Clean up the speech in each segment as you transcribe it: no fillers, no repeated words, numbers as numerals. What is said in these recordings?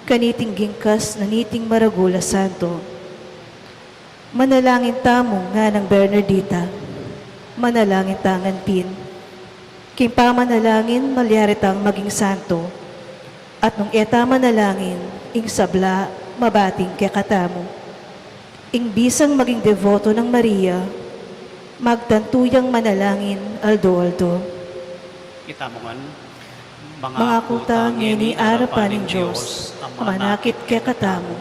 Kaniting gingkas na niting maragula santo. Manalangin tamong nga ng Bernardita, manalangin tangan pin, kimpa manalangin malyaritang maging santo, at nung eta manalangin, ing sabla mabating kekatamo. Ing bisang maging devoto ng Maria, magtantuyang manalangin aldo-aldo. Itamongan, Mga kutang ni arapan ng Diyos, manakit kekatamo,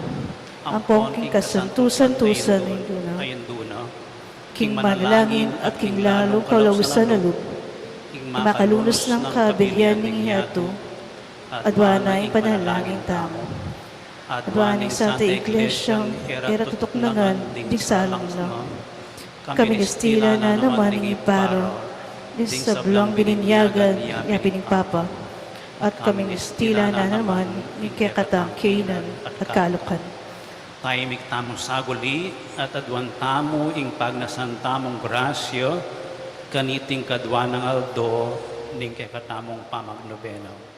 ang pongking kasantusan-tusan ng duna, ayon duna, king manalangin at king lalo kalawusan na loob, makalunos ng kabilyan ng hiyato, adwanay panalangin tamo. Adwanay Santa Iglesyang era tutuknangan, di salang na. Kami nistila na naman ng iparo, di sa blang bininyagan, yapining Papa, at kami nistila na naman ni kekatang kainan at kalukan. Tahimik tamong saguli at adwan tamo ing pagnasan tamong grasyo, kaniting kadwa ng aldo, ning kekatamong pamagnobeno.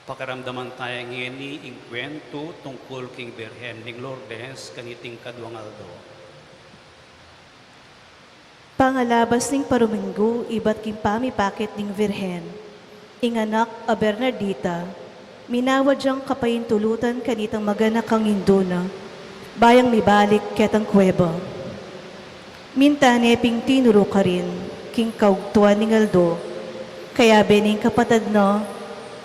Pakaramdaman tayo ngeni ing kwento tungkol king Birhen ning Lourdes kaniting kadwang aldo. Pangalabas ning paruminggo, iba't kimpami pakit ning Virhen, ing anak a Bernardita, minawadyang kapayintulutan kanitang maganak ang induna, bayang mibalik ketang kuweba. Mintane ping tinuro ka rin, king kaugtuan ning aldo, kaya bening kapatad no,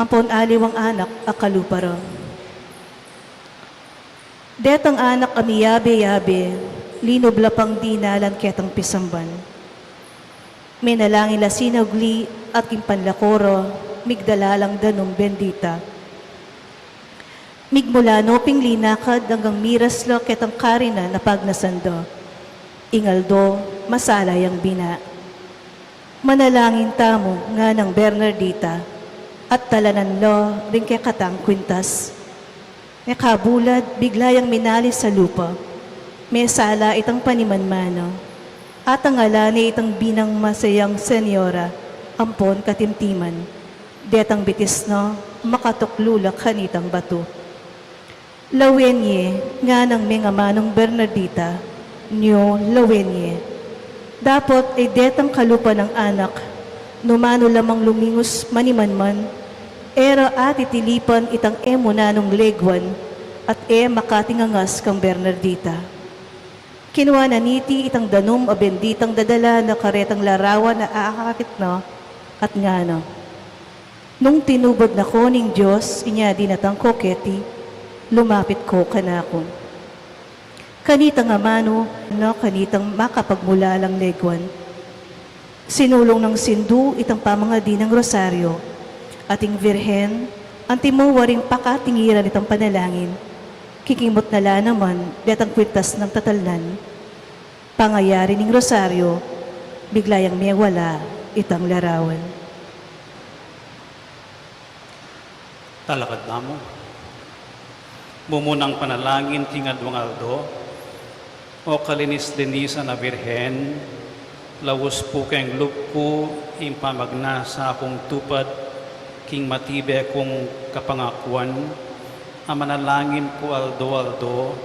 ampon aliwang anak akalupara. Detang anak amiyabe-yabe, linobla pang dinalan ketang pisamban. Menalangin la sinagli at kimpanlakoro, migdalalang danong bendita. Migmulano ping linakad hanggang miras lo ketang karina na pagnasando. Ingaldo, masalayang bina. Manalangin tamo nga ng Bernardita, at talanan lo rin kay katang kwintas. May kabulad, biglayang minali sa lupa. May sala itang panimanmano. At ang alani itang binang masayang senyora, ampon katimtiman. Detang bitis no, makatuklulak kanitang bato. Lawenye, nga ng mga manong Bernardita, nyo lawenye. Dapat ay detang kalupa ng anak, numano lamang lumingus manimanman, era at itilipan itang emo na nung legwan at makatingangas kang Bernardita. Kinuha na niti itang danom o benditang dadala na karetang larawan na aakakit na at ngano. Nung tinubod na ko ning Diyos, inya dinatang koketi, lumapit ko kanako. Kanitang amano, no, kanitang makapagmulalang legwan. Sinulong ng sindu itang pamangadi ng rosaryo, ating Virhen, ang timuwaring pakatingiran itang panalangin, kikimot na la naman, detang kwintas ng tatalnan. Pangayari ng rosaryo, biglayang miyawala itang larawan. Talakad na mo. Mumunang panalangin tingadwang aldo, o kalinis-linisa na Birhen, lawos po kayong lupko, impamagna sa akong tupad, king matibe kong kapangakuan, amanalangin ko aldo-aldo,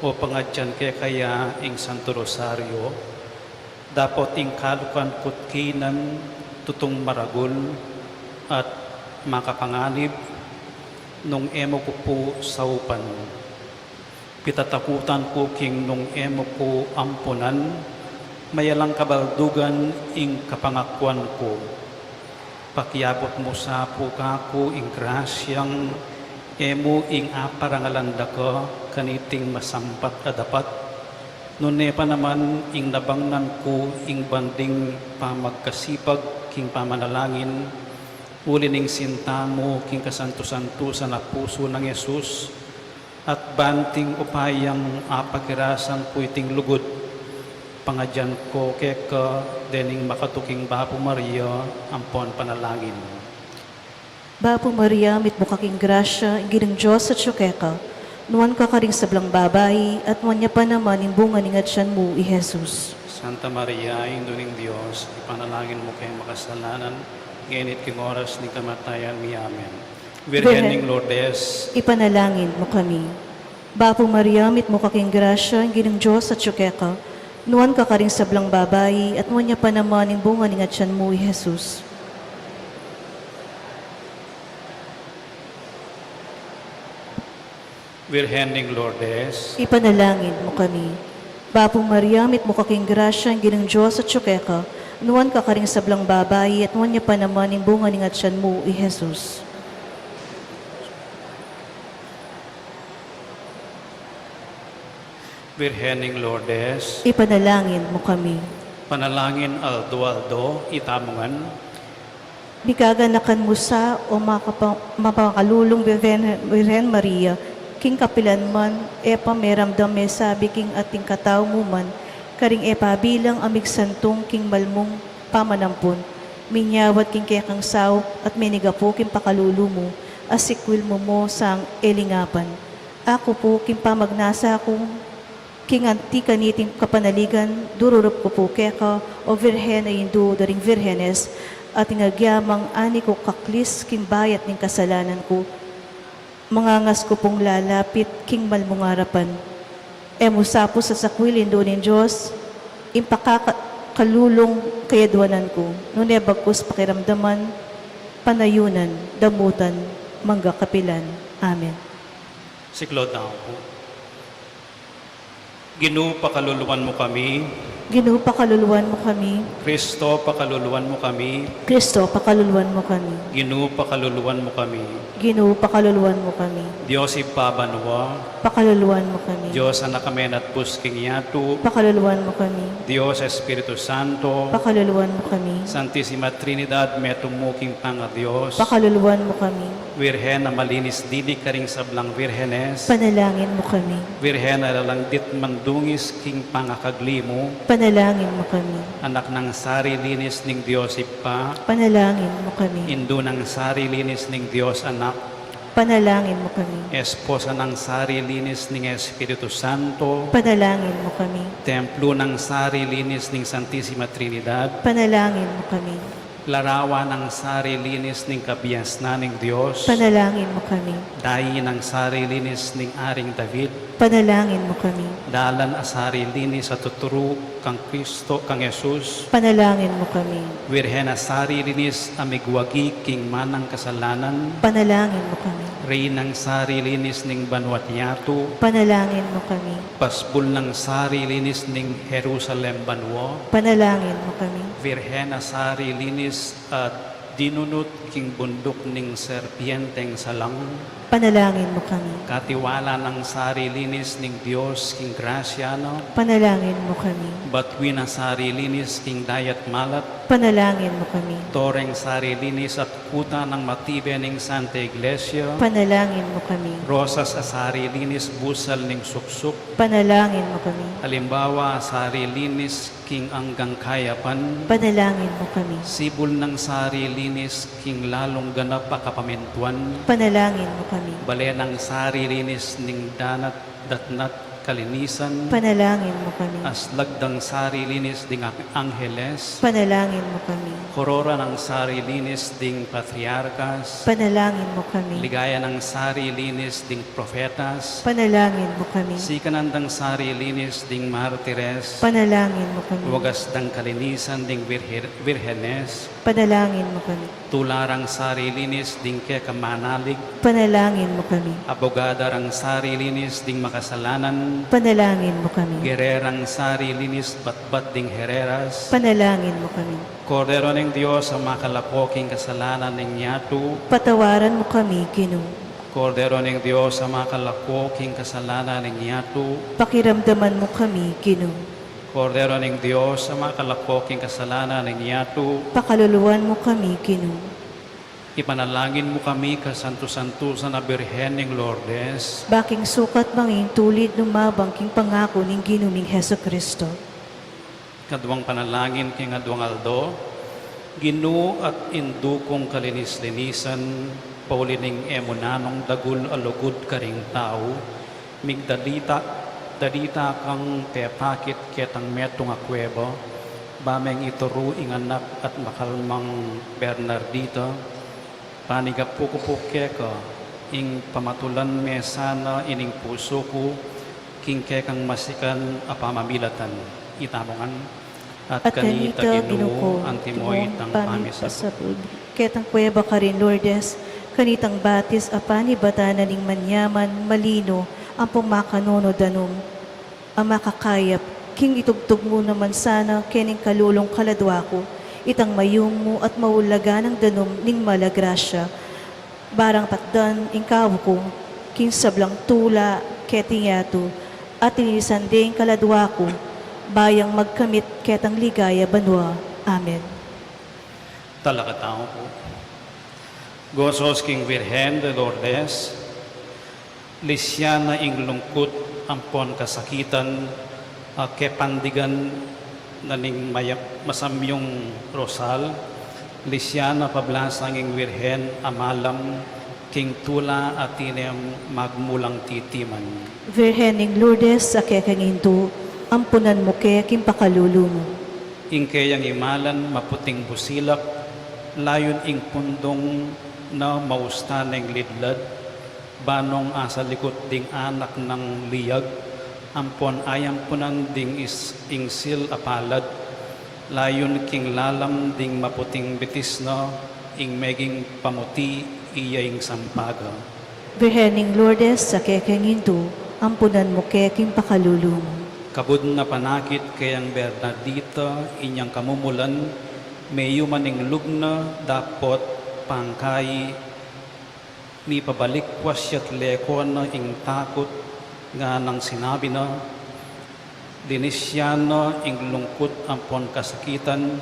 o pangadyan kaya ing Santo Rosario, dapat ing kalukan kutkinan, tutong maragul, at makapanganib, nung emo ko po sa upan. Pitatakutan ko king nung emo ko ampunan, mayalang kabaldugan ing kapangakuan ko. Pakiabot mo sa puka ko ing grasyang emo ing aparangalanda ko kaniting masampat adapat. Nune pa naman ing nabangnan ko ing banding pamagkasipag king pamanalangin. Uli ning sinta mo king kasanto-santo sa puso ng Yesus at banting upayang apagirasan ko iting lugod. Pangadyan ko keka dening makatuking Bapo Maria, ampon panalangin. Bapo Maria, mit bukaking grasya, ginang Diyos at syukeka, nuan ka karing sablang babayi, at nuan niya pa naman yung bunga ng atyan mo, i Jesus. Santa Maria, Induling Diyos, ipanalangin mo kayong makasalanan, ngayon king oras ni kamatayan ni Amen. Virgen ng Lourdes, Ipanalangin mo kami. Bapo Maria, mit mo kaking grasya, ang ginang Diyos at syukeka, nuan ka karing sablang babayi, at nuan niya pa naman yung bunga ng atyan mo, i Jesus. Virgen ng Lourdes, Ipanalangin mo kami. Bapo Maria, mit mo kaking grasya, ang ginang Diyos at syukeka, nuan ka karing sablang babayi, at nuan niya pa naman yung bunga ng atyan mo, i Jesus. Virgen ng Lourdes, Ipanalangin mo kami. panalangin aldo-aldo, itamungan, Bigaganakan mo sa o mapakalulong Virgen Maria, king kapilan man, epa meramdam me sabi king ating katao mo man, karing epa bilang amig santong king malmong pamanampon, minyawat king kekang sao at menigapo king pakalulu mo, asikwil mo sang elingapan. Ako po king pamagnasa akong king anti kaniting kapanaligan, dururup ko po keka, o Virhen ay hindu daring Virhenes, at ngagyamang ani ko kaklis king bayat ning kasalanan ko, mangangas ko pong lalapit king malmungarapan. Emusapo sa sakwilin do ng Diyos, impakakalulong kayadwanan ko, nunebagkos pakiramdaman, panayunan, damutan, manggakapilan. Amen. siklod na po. Ginoo, pakaluluwan mo kami. Ginoo, pakaluluwan mo kami. Kristo, pakaluluwan mo kami. Kristo, pakaluluwan mo kami. Ginoo, pakaluluwan mo kami. Ginoo, pakaluluwan mo kami. Diyos ipabanwa, Pakaluluwan mo kami. Diyos anakamen at pusking yato, Pakaluluwan mo kami. Diyos Espiritu Santo, Pakaluluwan mo kami. Santissima Trinidad, metumuking panga Diyos, Pakaluluwan mo kami. Virhen na malinis didi karing sablang Virhenes, Panalangin mo kami. Virhen na lalangdit mandungis king pangakaglimo, Panalangin mo kami. anak ng sari linis ning Diyos ipa, Panalangin mo kami. indo ng sari linis ning Diyos anak, Panalangin mo kami. esposa ng sari linis ning Espiritu Santo, Panalangin mo kami. templo ng sari linis ning Santissima Trinidad, Panalangin mo kami. larawan ng sari linis ning kabiasnan ning Diyos, Panalangin mo kami. dayi ng sari linis ning Aring David, Panalangin mo kami. dalan asari linis sa tuturo kang Kristo, kang Jesus, Panalangin mo kami. Virhen asari linis amigwagi king manang kasalanan, Panalangin mo kami. Reynang sari linis ning Banwat Yato, Panalangin mo kami. pasbul ng sari linis ning Jerusalem Banwa, Panalangin mo kami. Virhen asari linis at dinunot king bundok ning serpienteng salang, Panalangin mo kami. katiwala ng sari linis ning Dios king grasyano, Panalangin mo kami. batwin na sari linis king dayat malat, Panalangin mo kami. toreng sari linis at kuta ng matibe ning Santa Iglesia, Panalangin mo kami. rosas asari linis busal ning suksuk, Panalangin mo kami. halimbawa sari linis king anggang kayapan, Panalangin mo kami. sibol ng sari linis king lalong ganap pakapamentuan, Panalangin mo kami. bale ng sari linis ning danat datnat kalinisan, Panalangin mo kami. aslagdang sari linis ding angheles, Panalangin mo kami. korora ng sari linis ding patriarkas, Panalangin mo kami. ligaya ng sari linis ding profetas, Panalangin mo kami. sikanandang sari linis ding martires, Panalangin mo kami. wagas dang kalinisan ding virhenes, Panalangin mo kami. tularang sari linis ding kekamanalig, Panalangin mo kami. abogadarang sari linis ding makasalanan, Panalangin mo kami. gererang sari linis batbat ding hereras, Panalangin mo kami. Kordero ng Diyos sa makalakoking kasalanan ng yato, Patawaran mo kami, Ginoo. Kordero ng Diyos sa makalakoking kasalanan ng yato, Pakiramdaman mo kami, Ginoo. Kordero ng Diyos sa makalakoking kasalanan ng yato, Pakaluluwan mo kami, Ginoo. ipanalangin mo kami kasanto-santo sa Birhen ng Lourdes, Baking sukat manging tulid ng mabangking pangako ng Ginuming Heso Kristo. kaduang panalangin king aduang aldo, Ginoo at indukong kalinis-linisan, paulining emunanong dagul alugod karing tao, Dalita kang tepakit ketang metong akwebo, bameng ituru inganak at makalmang Bernardito, panigapukupuke ko, ing pamatulan mesana ining puso ko, kingke kang masikan apamamilatan, itamongan, at kanita Ginoo ang timoy tang pamisapod. Ketang kuweba ka rin, Lourdes, kanitang batis apani batanan ning manyaman, malino, ang pumakanono danum, ang makakayap, king itugtog mo naman sana, kening kalulong kaladwa ko, itang mayong mo at maulaga ng danum ning malagrasya, barang patdan, ingkaw ko, king sablang tula, ketinyato, at inisanding kaladwa ko, bayang magkamit ketang ligaya banwa. Amen. Talakatao po. Gozos King Virgen de Lourdes, lisyana ing lungkot ampon kasakitan, kepandigan naning masamyong rosal, lisyana pablasang ing Virgen amalam, king tula atinem magmulang titiman. Virgen ning Lourdes, sa kekang hindu, ampunan mo keking pakalulu mo. Ing kayang imalan maputing busilak, layon ing pundong na mausta ng lidlad, banong asa likot ding anak ng liyag, ampon ayang punan ding ingsil apalad, layon king lalam ding maputing bitis na, ing meging pamuti iyang sampaga. Virgen ning Lourdes, sa kekang hindu, ampunan mo keking pakalulu mo. Kabud na panakit kayang Bernardito, inyang kamumulan, may yumaning lugna, dapot, pangkay, ni pabalikwas siya't lekon na ing takot, nga nang sinabi na, dinisyano ing lungkot ampon kasakitan,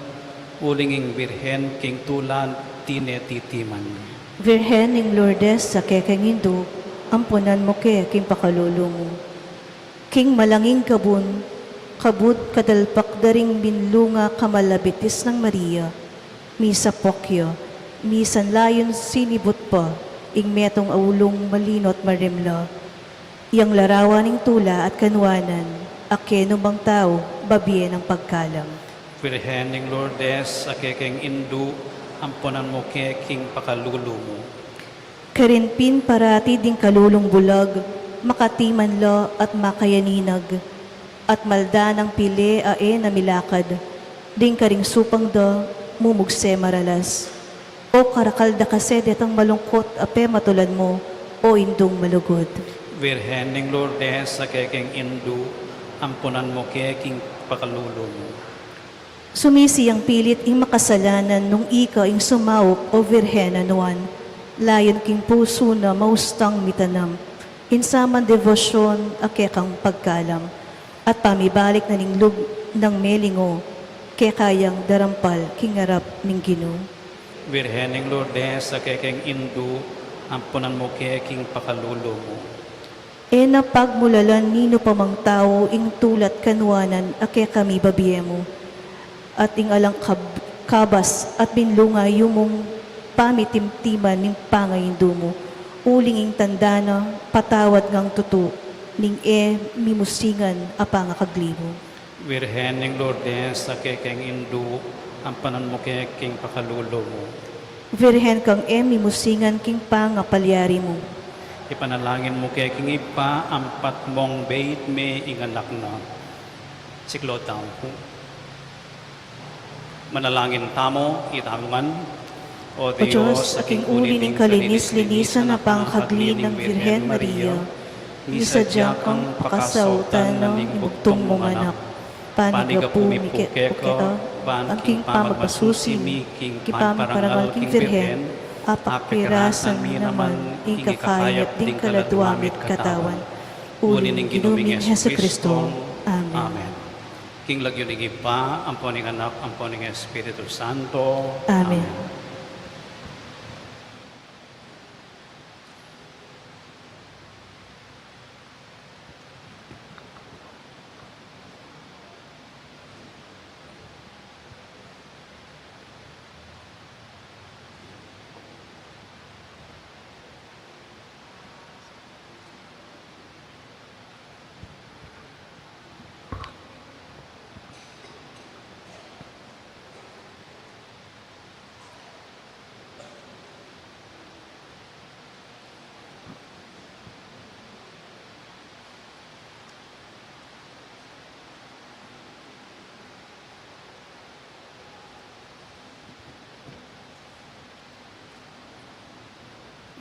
uling ing Birhen king tulan tinetitiman. Virgen ning Lourdes, sa kekang hindu, ampunan mo keking pakalulu mo. King malanging kabun, kabud kadalpak daring binlunga kamalabitis ng Maria, misa pokyo, misan layon sinibot pa, ing metong aulong malinot marimla, iyang larawan ng tula at kanwanan, akeno bang tao, babye ng pagkalam. Virhen ning Lourdes, akekeng indu, ampunan mo keking pakalulu mo. Karinpin parati ding kalulong bulag, makatiman lo at makayaninag, at malda ng pili ae na milakad, ding karing supang do, mumugse maralas. O karakalda kasi detang malungkot ape matulan mo, o indong malugod. Virhen ning Lourdes, sa kekeng indu, ampunan mo keking pakalulu mo. Sumisi ang pilit ing makasalanan nung ika ing sumawop o Virhen anuan, layon king puso na maustang mitanam, insaman devosyon akekang pagkalam, at pamibalik na ninglog ng melingo, kekayang darampal kingarap ning Ginoo. Virhen ning Lourdes, sa kekeng indu, ampunan mo keking pakalulu mo. E na pagmulalan nino pamang tao ing tulat kanwanan ake kami babiye mo, at ing alang kabas at binlunga yumong pamitimtiman ning pangayindo mo, uling ing tandana, patawad ngang tutu, ning mimusingan apanga kaglibo. Virhen ning Lourdes, sa kekeng indu, ampunan mo keking pakalulu mo. Virhen kang mimusingan king panga palyari mo. Ipanalangin mo keking ipa, ampat mong bait me inganak na. Siklo tao po. Manalangin tamo, itaman, O O Diyos, aking uli ng kalinis-linisan na pangkaglin ng Birhen Maria, misadya kang pakasautan ng imugtong mong anak, panigapu miketa, ang king pamagpasusi mi, kipamaparangal king Birhen, apakirasan mi naman, ikakayap ding kaladwamit katawan, uli ng ginuming Heso Kristo. Amen. Amen. King lagyo ng ipa, amponing anak, amponing Espiritu Santo. Amen.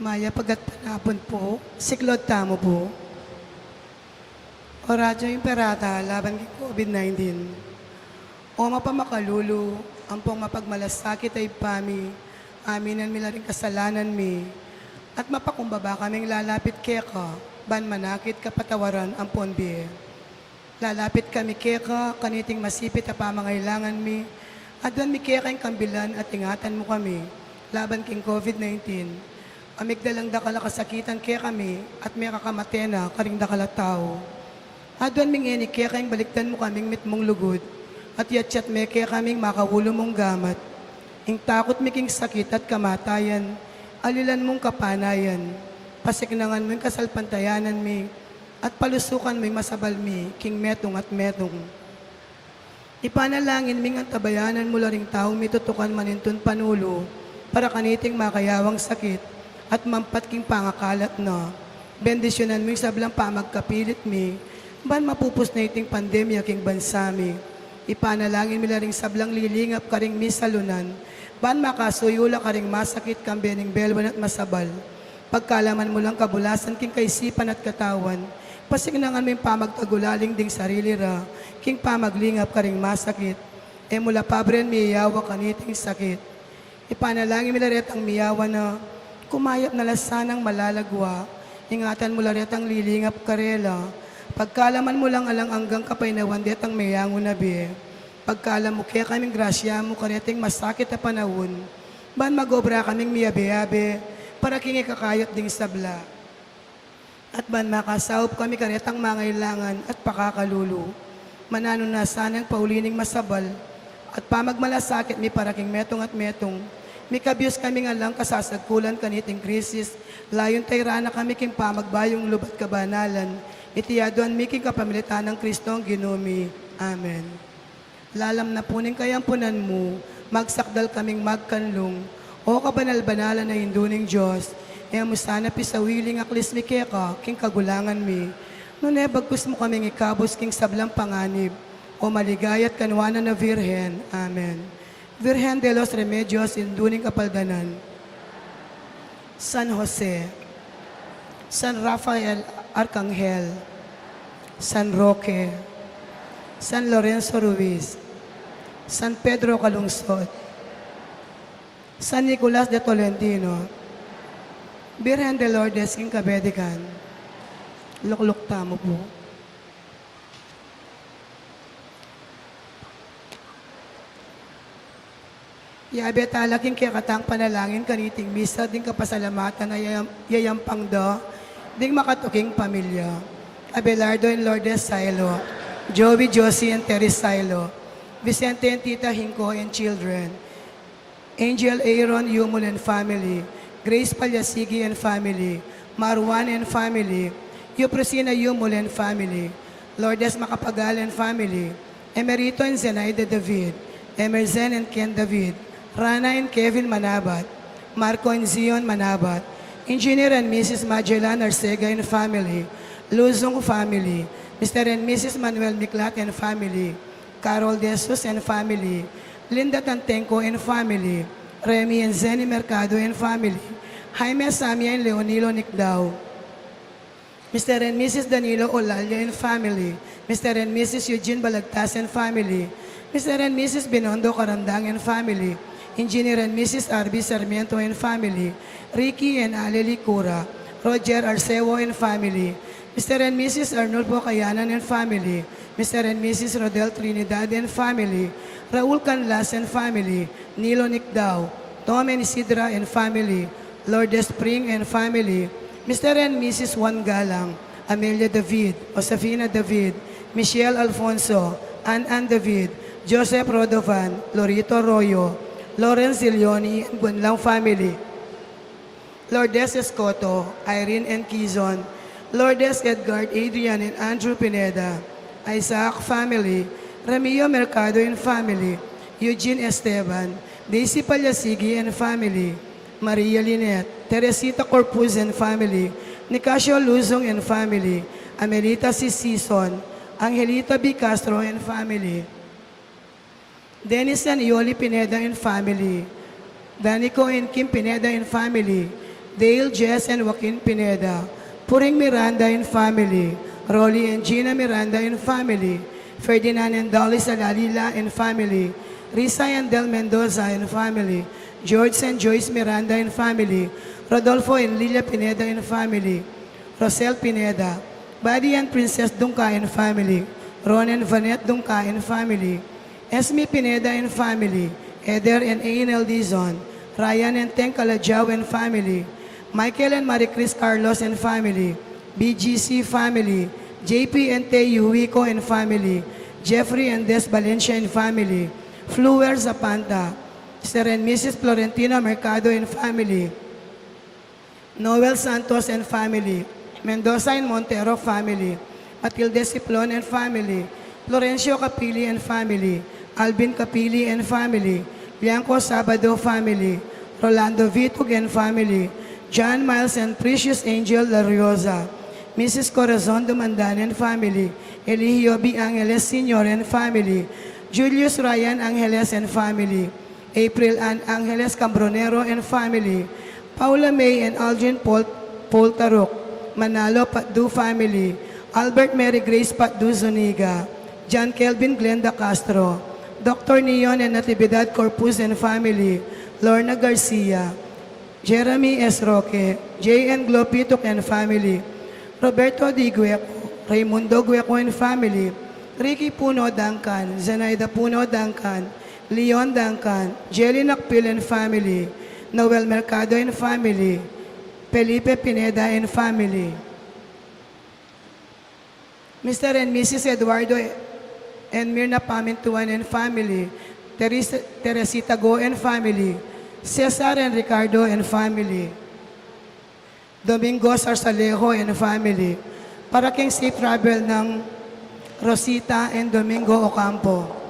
Maya pagat panapon po, siklod tamo po. O radyo imperata laban kay COVID-19. O mapamakalulu, ampong mapagmalasakit ay pami, aminan mila rin kasalanan mi. At mapakumbaba kaming lalapit keka, ban manakit kapatawaran ang ponbi. Lalapit kami keka, kaniting masipit a pamangailangan mi, at doon mi keka yung kambilan at ingatan mo kami, laban king COVID-19. Amigdalang dakala kasakitan kaya kami at may kakamatena karing dakala tao. Adwan ming eni kaya kayong baliktan mo kaming mitmong lugod at yatsyat me kaya kaming makawulo mong gamat. Ing takot miking sakit at kamatayan, alilan mong kapanayan, pasiknangan mo yung kasalpantayanan mi at palusukan mo yung masabal mi, king metong at metong. Ipanalangin ming ang tabayanan mo laring taong mitutukan manintun panulo para kaniting makayawang sakit at mampat king pangakalat na. Bendisyonan mo yung sablang pamagkapilit mi, ban mapupus na iting pandemya king bansami. Ipanalangin mi ring sablang lilingap karing misalunan, ban makasuyula karing masakit kang bening belwan at masabal. Pagkalaman mo lang kabulasan king kaisipan at katawan, pasignangan mo yung pamagtagulaling ding sarili ra, king pamaglingap karing masakit. E mula pabren miyawa kaniting sakit. Ipanalangin mi ret ang miyawa na, kumayap na lasanang malalagwa, ingatan mo laret ang lilingap karela. Pagkalaman mo lang alang anggang kapaynawan det ang mayango na be. Pagkalam mo kaya kaming grasya mo kareting masakit na panahon, ban magobra kaming miyabe-yabe, para kingi kakayot ding sabla. At ban makasaup kami karetang mangailangan at pakakalulu. Manano na sanang paulining masabal, at pamagmalasakit mi paraking metong at metong, mikabiyos kami nga lang kasasagkulan kaniting krisis, layon tayrana kami king pamagbayong lubat kabanalan, itiyaduan miking kapamilitan ng Kristong ginumi. Amen. Lalam na puning kayampunan mo, magsakdal kaming magkanlong, o kabanal-banalan na hinduning Diyos, e mo sana pisawiling aklis mi keka, king kagulangan mi, nune bagkus mo kaming ikabos king sablang panganib, o maligayat kanwana na Virhen. Amen. Virgen de los Remedios, induning kapaldanan. San Jose, San Rafael Arcangel, San Roque, San Lorenzo Ruiz, San Pedro Calungsod, San Nicolas de Tolentino, Virgen de Lourdes king Kabedikan, lukluk tamo po. Yabe talaking kaya katang panalangin kaniting misa ding kapasalamatan na yayampang do, ding makatuking pamilya. Abelardo and Lourdes Silo, Joey, Josie and Terry Silo, Vicente and Tita Hinko and children, Angel Aaron Yumul and family, Grace Palyasigi and family, Marwan and family, Euprosina Yumul and family, Lourdes Macapagal and family, Emerito and Zenaida David, Emerzen and Ken David, Rana and Kevin Manabat, Marco and Zion Manabat, Engineer and Mrs. Magellan Arcega and family, Luzong family, Mr. and Mrs. Manuel Miklat and family, Carol Jesus and family, Linda Tantenco and family, Remy and Zenny Mercado and family, Jaime Samia and Leonilo Nicdao, Mr. and Mrs. Danilo Olalia and family, Mr. and Mrs. Eugene Balagtas and family, Mr. and Mrs. Binondo Karandang and family, Engineer and Mrs. R.B. Sarmiento and family, Ricky and Aleli Cura, Roger Arcevo and family, Mr. and Mrs. Arnulfo Kayanan and family, Mr. and Mrs. Rodel Trinidad and family, Raul Canlas and family, Nilo Nicdao, Tom and Isidra and family, Lourdes Spring and family, Mr. and Mrs. Juan Galang, Amelia David, Josefina David, Michelle Alfonso, Ann David, Joseph Rodovan, Lorito Arroyo, Lawrence Zilioni and Bunlang family, Lourdes Escoto, Irene and Quizon, Lourdes Edgard, Adrian and Andrew Pineda, Isaac family, Ramiro Mercado and family, Eugene Esteban, Daisy Palyasigi and family, Maria Linet, Teresita Corpus and family, Nicasio Luzong and family, Amelita Sisison, Angelita B. Castro and family, Dennis and Yoli Pineda and family, Danico and Kim Pineda and family, Dale, Jess, and Joaquin Pineda, Puring Miranda and family, Rolly and Gina Miranda and family, Ferdinand and Dolly Salalila and family, Risa and Del Mendoza and family, George and Joyce Miranda and family, Rodolfo and Lilia Pineda and family, Rosel Pineda, Buddy and Princess Dunca and family, Ron and Vanette Dunca and family, Esme Pineda and family, Eder and Ainel Dizon, Ryan and Teng Calajao and family, Michael and Marie Chris Carlos and family, BGC family, JP and Teyu Wico and family, Jeffrey and Des Valencia and family, Fluer Zapanta, Sir and Mrs. Florentina Mercado and family, Noel Santos and family, Mendoza and Montero family, Matilde Ciplon and family, Florencio Capili and family, Alvin Capili and family, Bianco Sabado family, Rolando Vitug and family, John Miles and Precious Angel Lariosa, Mrs. Corazon Dumandan and family, Eligio B. Angeles Sr. and family, Julius Ryan Angeles and family, April Ann Angeles Cambronero and family, Paula May and Aldrin Paul Tarok, Manalo Patdu family, Albert Mary Grace Patdu Zuniga, John Kelvin Glenda Castro, Dr. Neon and Natividad Corpus and family, Lorna Garcia, Jeremy S. Roque, J.N. Glopitok and family, Roberto D. Gueco, Raimundo Gueco and family, Ricky Puno Duncan, Zenaida Puno Duncan, Leon Duncan, Jelly Nakpil and family, Noel Mercado and family, Felipe Pineda and family, Mr. and Mrs. Eduardo and Mirna Pamintuan and family, Teresita Go and family, Cesar and Ricardo and family, Domingo Sarsalejo and family, para king safe travel ng Rosita and Domingo Ocampo.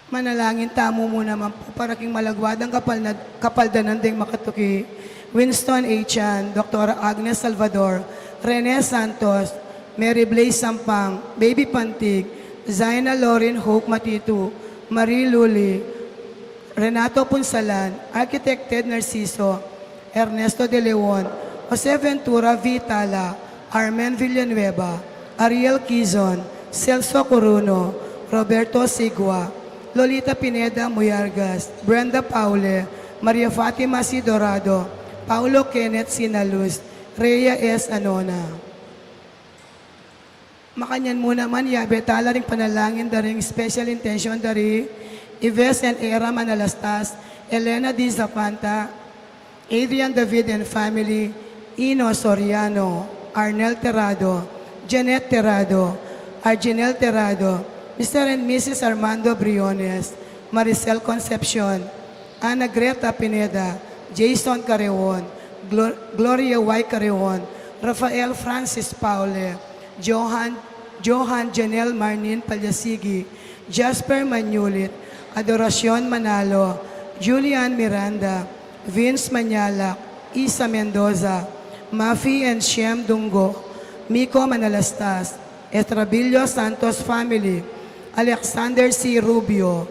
Manalangin tamo mo naman po para king malagwadang kapaldanan ding makatuki, Winston A. Chan, Dr. Agnes Salvador, Rene Santos, Mary Blaze Sampang, Baby Pantig, Zaina Lauren Hope Matitu, Marie Luli, Renato Punsalan, Architect Ted Narciso, Ernesto De Leon, Jose Ventura Vitala, Armen Villanueva, Ariel Quizon, Celso Coruno, Roberto Sigua, Lolita Pineda Muyargas, Brenda Paule, Maria Fatima C. Dorado, Paulo Kenneth Sinaluz, Rhea S. Anona. Makanyan mo naman, yabe, tala ring panalangin, daring special intention, dari Ives and Era Manalastas, Elena Di Zapanta, Adrian David and family, Ino Soriano, Arnel Terrado, Janet Terrado, Arginel Terrado, Mr. and Mrs. Armando Briones, Maricel Concepcion, Ana Greta Pineda, Jason Carreon, Gloria Y. Carreon, Rafael Francis Paule, Johan Janelle Marnin Palyasigi, Jasper Manulit, Adoracion Manalo, Julian Miranda, Vince Manyalak, Isa Mendoza, Mafi and Shem Dungo, Miko Manalastas, Estrabillo Santos family, Alexander C. Rubio,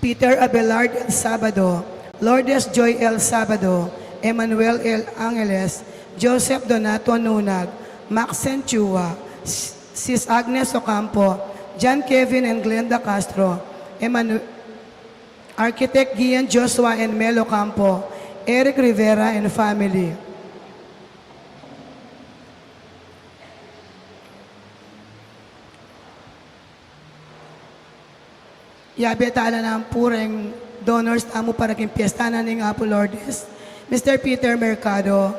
Peter Abelard El Sabado, Lourdes Joy El Sabado, Emmanuel El Angeles, Joseph Donato Nunag, Maxen Chua, Sis Agnes Ocampo, John Kevin and Glenda Castro, Architect Gian Joshua and Melo Campo, Eric Rivera and family. Yabe tala na ang pureng donors tamo para king piyesta na ning Apo Lourdes, Mr. Peter Mercado,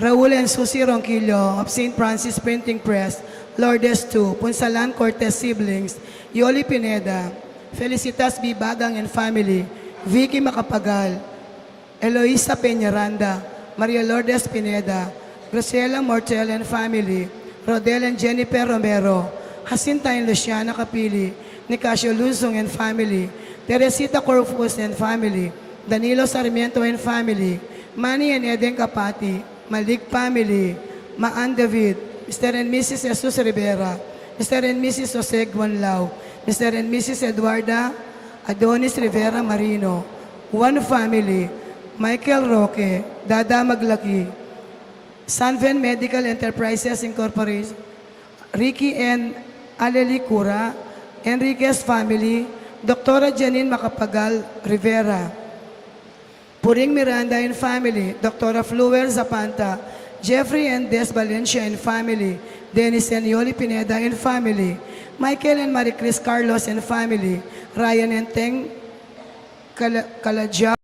Raul and Susie Ronquillo of St. Francis Printing Press, Lourdes 2, Punsalan Cortez siblings, Yoli Pineda, Felicitas B. Bagang and family, Vicky Macapagal, Eloisa Peñaranda, Maria Lourdes Pineda, Graciela Mortel and family, Rodel and Jennifer Romero, Jacinta and Luciana Capili, Nicasio Luzong and family, Teresita Corpus and family, Danilo Sarmiento and family, Manny and Eden Kapati, Malik family, Maan David, Mr. and Mrs. Jesus Rivera, Mr. and Mrs. Jose Guanlao, Mr. and Mrs. Eduarda Adonis Rivera Marino, one family, Michael Roque, Dada Maglaki, Sanven Medical Enterprises Incorporated, Ricky and Aleli Cura, Enriquez family, Dr. Janine Macapagal Rivera, Puring Miranda and family, Dr. Fluel Zapanta, Jeffrey and Des Valencia and family, Dennis and Yoli Pineda and family, Michael and Marie Chris Carlos and family, Ryan and Teng Kalajao,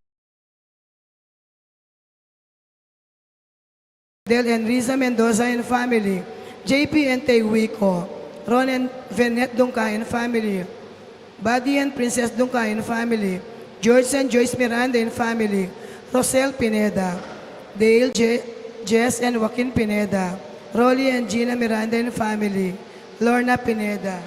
Del and Riza Mendoza and family, JP and Taywico, Ron and Venet Dungka and family, Buddy and Princess Dungka and family, George and Joyce Miranda and family, Rosel Pineda, Dale, Jess and Joaquin Pineda, Rolly and Gina Miranda and family, Lorna Pineda.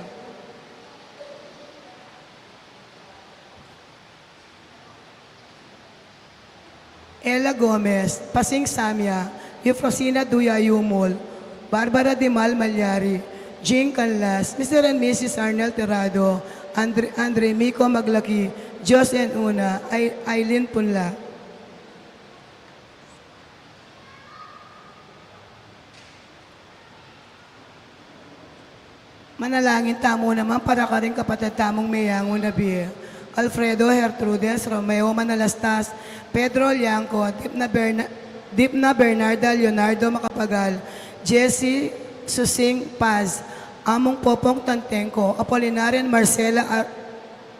Ella Gomez, Pasing Samya, Eufrosina Duya Yumol, Barbara Dimal Malyari, Jing Canlas, Mr. and Mrs. Arnel Terrado, Andre Mico Maglaki, Jos and Una, Aileen Punla. Manalangin tamo naman para ka rin kapatid tamong mayangon na biye. Alfredo Hertrudes, Romeo Manalastas, Pedro Lianco, Dipna Bernarda Leonardo Macapagal, Jesse Susing Paz, Among Popong Tantenco, Apolinarian Marcela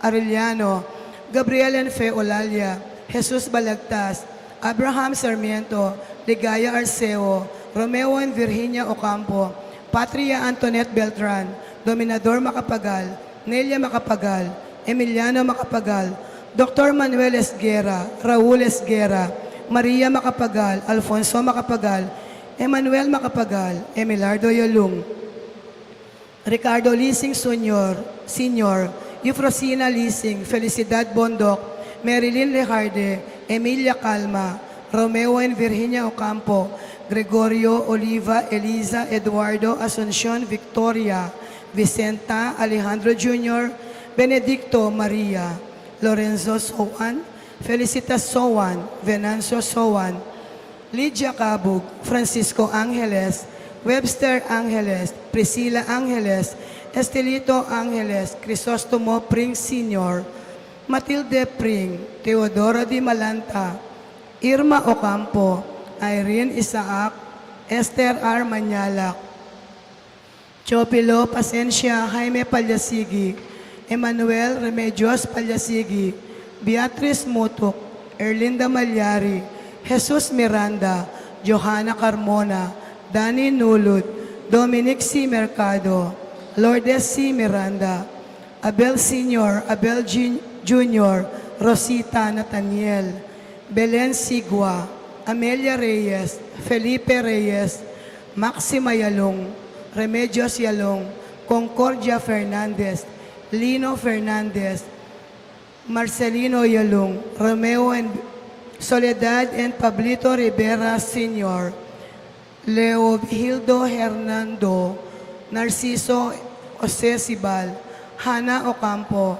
Arellano, Gabriel and Fe Olalia, Jesus Balagtas, Abraham Sarmiento, Ligaya Arceo, Romeo and Virginia Ocampo, Patria Antoinette Beltran, Dominador Macapagal, Nelia Macapagal, Emiliano Macapagal, Dr. Manuel Esguera, Raul Esguera, Maria Macapagal, Alfonso Macapagal, Emmanuel Macapagal, Emilardo Yolung, Ricardo Lising Senior, Eufrosina Lising, Felicidad Bondok, Marilyn Lejarde, Emilia Calma, Romeo and Virginia Ocampo, Gregorio Oliva, Eliza, Eduardo, Asuncion, Victoria, Vicenta, Alejandro Jr., Benedicto Maria, Lorenzo Sowan, Felicitas Sowan, Venancio Sowan, Lydia Cabug, Francisco Angeles, Webster Angeles, Priscilla Angeles, Estelito Angeles, Crisostomo Pring Sr., Matilde Pring, Teodoro Di Malanta, Irma Ocampo, Irene Isaac, Esther R. Manyalak, Chopilo Pasencia Jaime Palyasigi, Emmanuel Remedios Palyasigi, Beatrice Mutuk, Erlinda Malyari, Jesus Miranda, Johanna Carmona, Danny Nulud, Dominic C. Mercado, Lourdes C. Miranda, Abel Sr., Abel Jr., Rosita Nathaniel, Belen Sigua, Amelia Reyes, Felipe Reyes, Maxima Yalong, Remedios Yalong, Concordia Fernandez, Lino Fernandez, Marcelino Yalong, Romeo and Soledad and Pablito Rivera Sr., Leo Hildo Hernando, Narciso Jose Sibal, Hana Ocampo,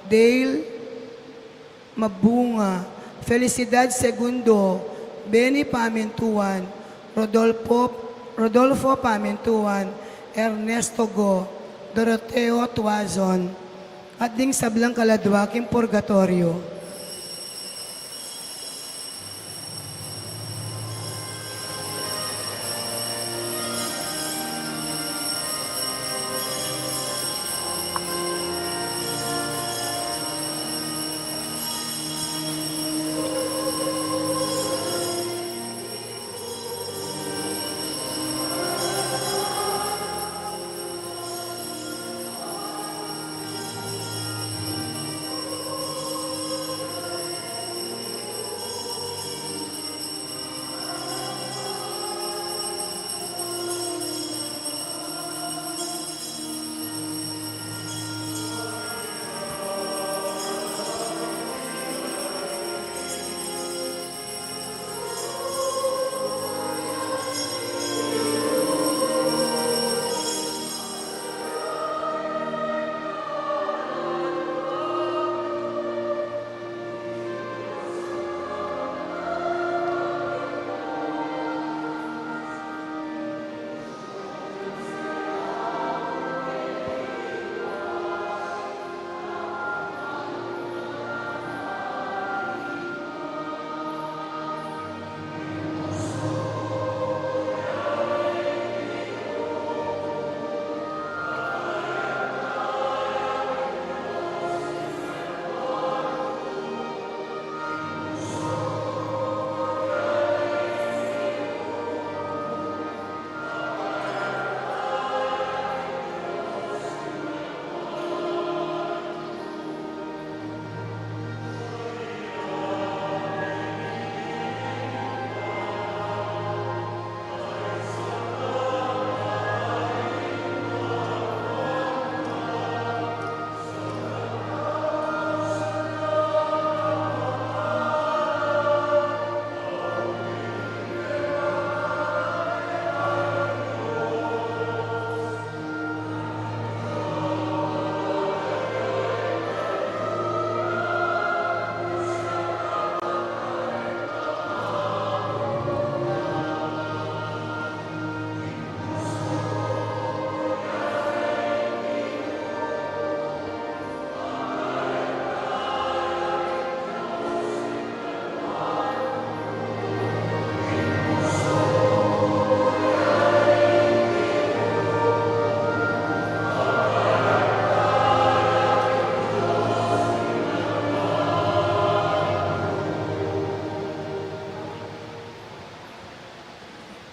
Dale Mabunga, Felicidad Segundo, Benny Pamintuan, Rodolfo Pamintuan, Ernesto Go, Doroteo Tuazon, at ding sablang kaladwaking purgatorio.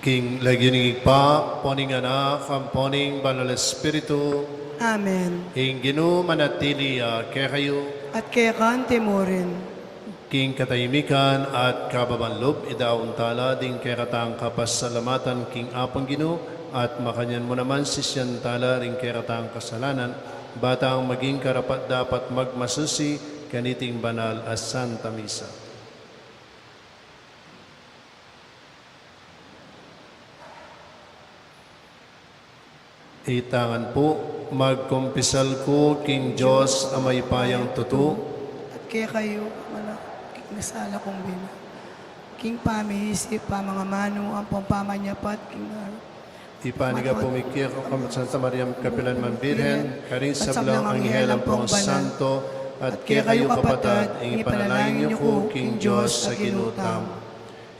King lagining pa, poning anak, ang poning banal espiritu, Amen. ing ginu manatili kaya kayo, At kaya kan timurin. king katahimikan at kababanlob, idaon tala, ding kaya katang kapasalamatan, king apang ginu, at makanyan mo naman sisyan tala, ring kaya katang kasalanan, batang maging karapat dapat magmasusi, kaniting banal as Santa Misa. Itangan po, magkumpisal ko, King Diyos, amay payang tuto, At kaya kayo, king nasala kong bina. King pamisip, pa mga mano, ang pampamanyapat, king ipaniga pumikir ko kami Santa Maria Kapilan Mambirhen, karing sablang ang ihelang pong santo, at kaya kayo kapatad, ing ipanalangin niyo ko, King Diyos, sa ginutam.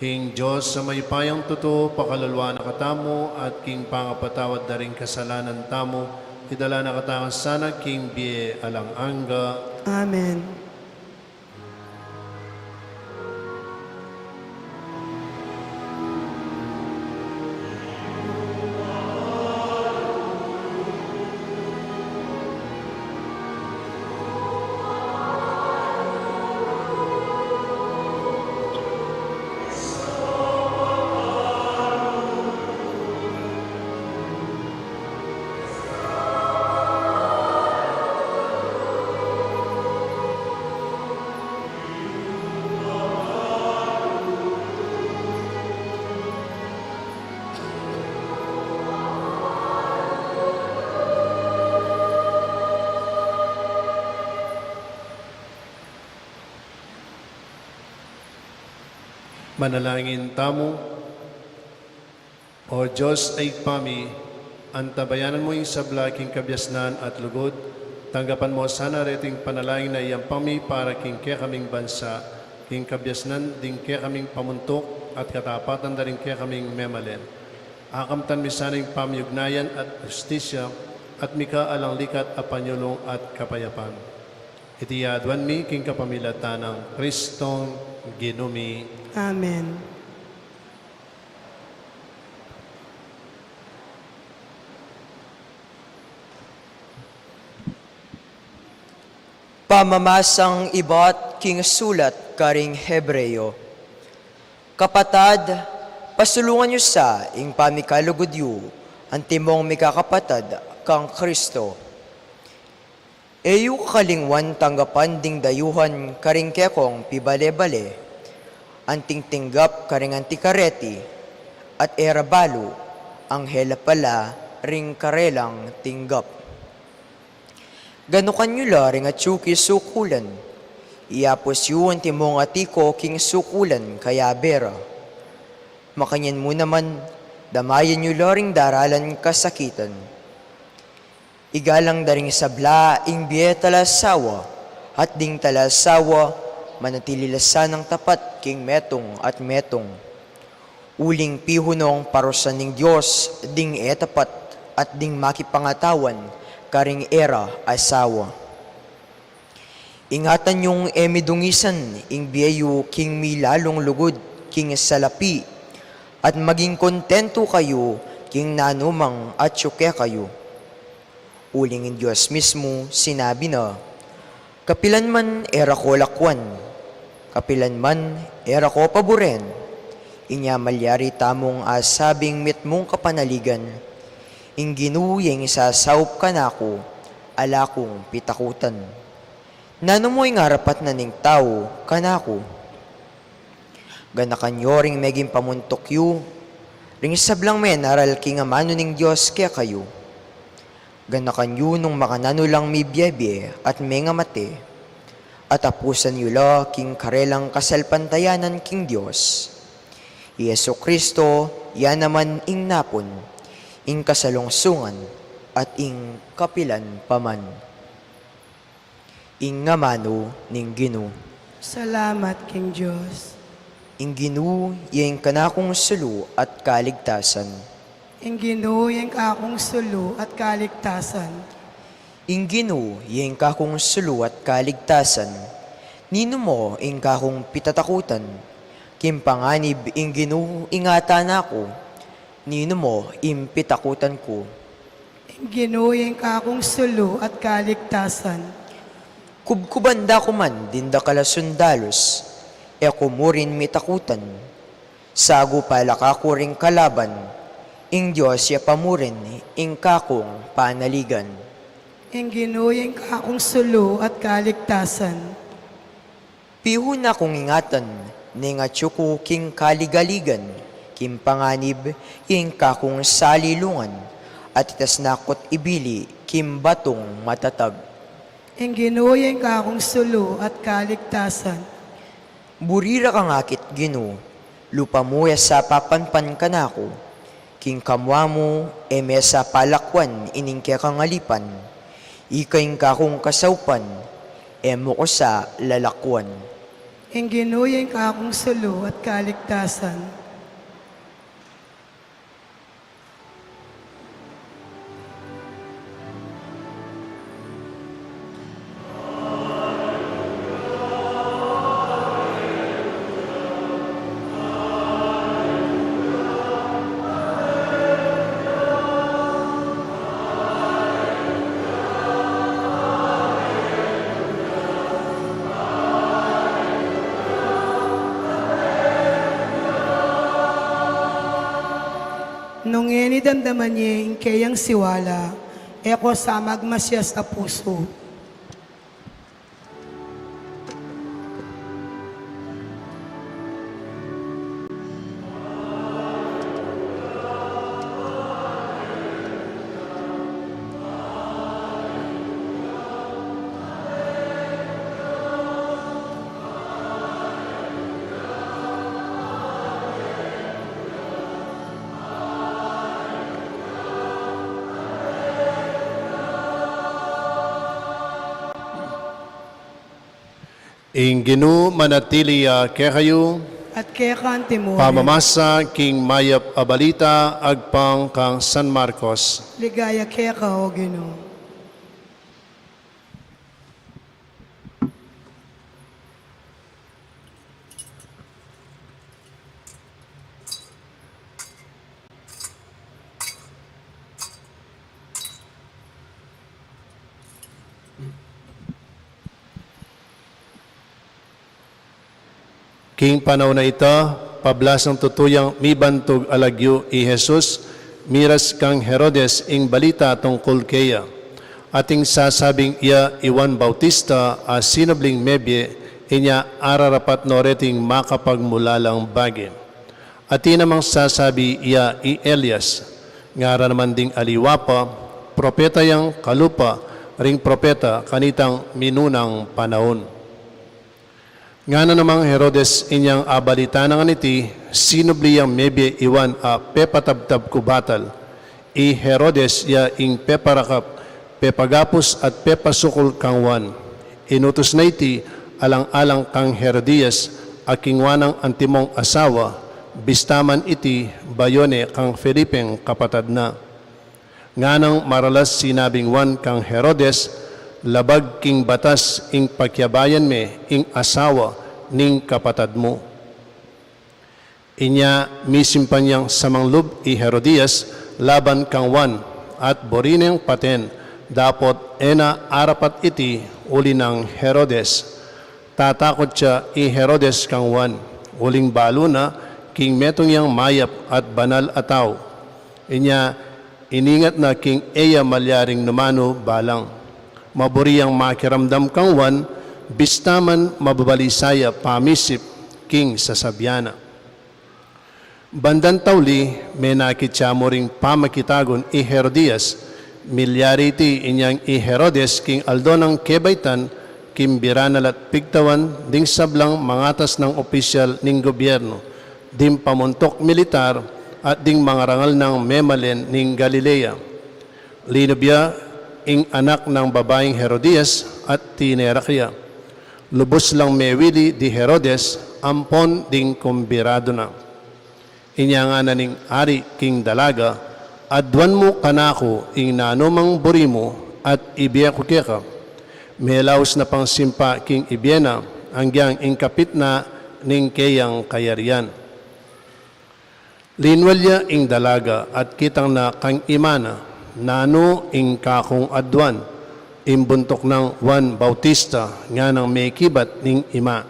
King Diyos, sa may payang tuto, pakalulwa na katamo, at King pangapatawad na rin kasalanan tamo, idala na katangan sana, King Bie alang angga. Amen. Manalangin tamo, O Diyos ay pami, antabayanan mo yung sablaking kabyasnan at lugod, tanggapan mo sana reting panalangin na iyang pami para king kaya kaming bansa, king kabyasnan din kaya kaming pamuntok at katapatan na rin kaya kaming memalen. Akamtan mi sana yung pamiyugnayan at justisya at mika alang likat a panyulong at kapayapan. Itiyadwan mi king kapamilatan ng Kristong Ginumi. Amen. Pamamasang iba't king sulat karing Hebreyo. Kapatad, pasulungan niyo sa ing pamikalugudyo, ang timong mikakapatad kang Kristo. Eyu kalingwan tanggapan ding dayuhan karing kekong pibale-bale, anting tinggap karing antikareti, at erabalo, ang hela pala ring karelang tinggap. Ganukan nyo la ring at yuki sukulan, iapos yuan timong atiko king sukulan kaya bera. Makanyan mo naman, damayan nyo la ring daralan kasakitan. Igalang daring sabla ing biye talasawa, at ding talasawa, manatililasan ng tapat king metong at metong. Uling pihunong parusan ng Diyos, ding etapat at ding makipangatawan, karing era asawa. Ingatan yung emidungisan, ing biyayo king milalong lugod, king salapi, at maging kontento kayo, king nanumang at syuke kayo. Uling in Diyos mismo, sinabi na, kapilan man era ko lakwan, kapilan man era ko paboren, inya malyari tamong asabing mitmong kapanaligan, ing ginuyeng isasawp ka na ko, ala kong pitakutan. Nano mo'y ngarapat na ning tao, kanako. Ganakan nyo ring meging pamuntok yu, ring sablang men aral king amano ning Diyos kaya kayo. Ganakan yu nung makanano lang mi biyebye at may ngamate, at apusan yu la king karelang kasalpantayanan king Diyos. Yesu Kristo, yan naman ing napon, ing kasalungsungan, at ing kapilan paman. Ing ngamano ning Ginu. Salamat, King Diyos. Ing Ginu, yung kanakong sulu at kaligtasan. Ing ginuyang akong sulo at kaligtasan. Ing Ginu, yung kakong sulu at kaligtasan. Nino mo ing kakong pitatakutan. Kimpanganib ing Ginu, ingatan ako. Nino mo, impitakutan ko. Ginuing ka akong sulo at kaligtasan. Kubkubanda ko man, dinda kalasundalos, e kumurin mitakutan. Sago pala ka kuring kalaban, ing Diyos ya pamurin, ing kakong panaligan. Ginuing ka akong sulo at kaligtasan. Piho na kong ingatan, ningatyo ko king kaligaligan, kim panganib, ing kakong salilungan, at itas nakot ibili, kim batong matatag. Ginuing ka akong sulo at kaligtasan. Burira kang akit gino, lupa mo ya sa papanpan ka na ako, king kamwa mo, eme sa palakwan, ining kaya kang alipan, ikaing kakong kasaupan, emo ko sa lalakwan. Ginuing ka akong sulo at kaligtasan. Nung damdaman niya yung kayang siwala, eko sa magmasya sa puso. Ing Ginu manatili kaya kayo, At kaya kanti mo, pamamasa king mayap abalita agpang kang San Marcos. ligaya kaya ka o Ginoo. King panahon na ito, pablas ng tutuyang mibantog alagyo i Jesus, miras kang Herodes ing balita tungkol kaya. Ating sasabing iya Iwan Bautista a sinabling mebye, inya ararapat noreting makapagmulalang bagay. Ati namang sasabi iya i Elias, ngara naman ding aliwapa, propeta yang kalupa, ring propeta kanitang minunang panahon. Nga na namang Herodes inyang abalita ng aniti, sinubli yang mebye iwan a pepatabtab kubatal. I Herodes ya ing peparakap, pepagapos at pepasukol kangwan. Inutos na iti alang-alang kang Herodias, akingwanang antimong asawa, bistaman iti bayone kang Felipeng kapatad na. Nga nang maralas sinabing wan kang Herodes, labag king batas ing pagyabayan me ing asawa ning kapatad mo. Inya misimpanyang samanglub i Herodias laban kang wan at borineng paten dapot ena arapat iti uli ng Herodes. Tatakot siya i Herodes kang wan uling balo na king metong yang mayap at banal ataw. Inya iningat na king eya malyaring numano balang. Maburiyang makiramdam kang wan, bistaman mababalisaya pamisip king sasabyana. Bandan tawli, may nakitya mo ring pamakitagon i Herodias, milyari iti inyang i Herodes king aldo ng kebaitan, kimbiranal at pigtawan, ding sablang mangatas ng opisyal ning gobyerno, dim pamuntok militar, at ding mga rangal ng memalen ning Galilea. Linubya, ing anak ng babaeng Herodias at tinerakya. Lubos lang mewili di Herodes, ampon ding kumbirado na. Inya nga na ning ari king dalaga, adwan mo kanako ing nanumang burimo at ibiya ko keka. Melaos na pang simpa king ibiena, angyang ing kapit na ning kayang kayarian. Linwalya ing dalaga at kitang na kang imana, nano ing kakong adwan, imbuntok ng Juan Bautista, nga ng may kibat ning ima.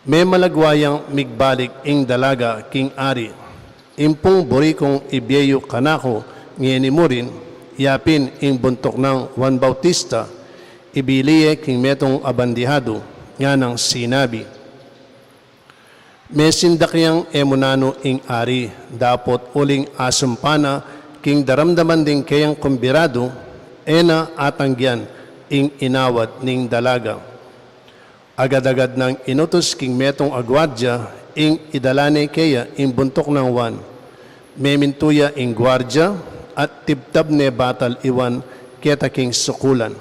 May malagwayang migbalik ing dalaga king ari, impong burikong ibiyeyo kanako, ngeni mo rin, yapin ing buntok ng Juan Bautista, ibiliye king metong abandihado, nga ng sinabi. May sindakyang emunano ing ari, dapot uling asumpana, king daramdaman ding kayang kumbirado, ena atangyan ing inawat ning dalaga. Agad-agad ng inutos king metong agwardya, ing idalane kaya ing buntok ng Juan. May mintuya ing gwardya, at tibtab ne batal iwan, keta king sukulan.